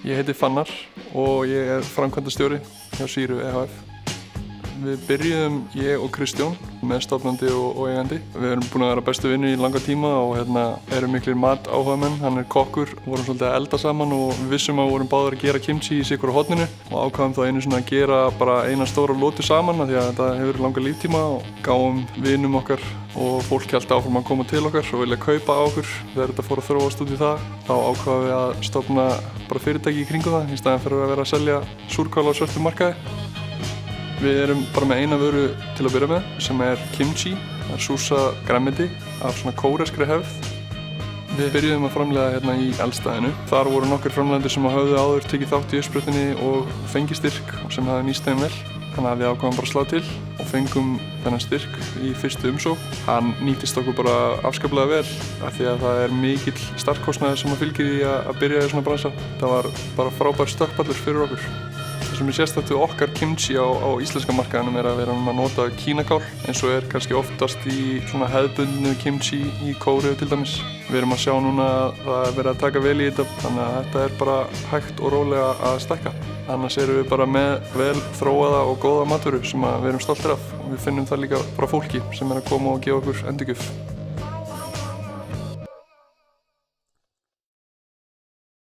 Ég heiti Fannar og ég er framkvæmdastjóri hjá Sýru ehf. Við byrjuðum, ég og Kristján, meðstofnandi og eigandi. Við erum búin að vera bestu vinir í langa tíma og erum miklir matáhugamenn. Hann er kokkur, vorum svolítið að elda saman og við vissum að við vorum báðir að gera kimchi í sitt hvoru horninu og ákváðum þá einu svona að gera bara eina stóra lótu saman af því að þetta hefur langa líftíma og gáum vinum okkar og fólk hélt áfram að koma til okkar og vilja kaupa á okkur. Þegar þetta fór að þróast út í það, þá ákváðum við að stofna bara fyrirtæki í kringum það í staðinn fyrir að vera að selja súrkál á svörtum markaði. Við erum bara með eina vöru til að byrja með sem er kimchi, það er súrsað grænmeti af svona kóreskri hefð. Við byrjuðum að framleiða hérna í eldstæðinu. Þar voru nokkur framleiðendur sem höfðu áður tekið þátt í uppsprettunni og fengið styrk sem hafði nýst þeim vel. Þannig að við ákváðum bara að slá til og fengum þennan styrk í fyrstu umsókn. Hann nýtist okkur bara afskaplega vel af því að það er mikill starfskostnaður sem fylgir í að byrja í svona bransa. Það var bara frábær stökkpallur fyrir okkur. Það sem er sérstakt við okkar kimchi á íslenska markaðinum er að við erum að nota kínakál eins og er kannski oftast í svona hefðbundnu kimchi í Kóreu til dæmis. Við erum að sjá núna að það er verið að taka vel í þetta þannig að þetta er bara hægt og rólega að stækka. Annars erum við bara með vel þróaða og góða matvöru sem við erum stoltir af og við finnum það líka frá fólki sem er að koma og gefa okkur endurgjöf.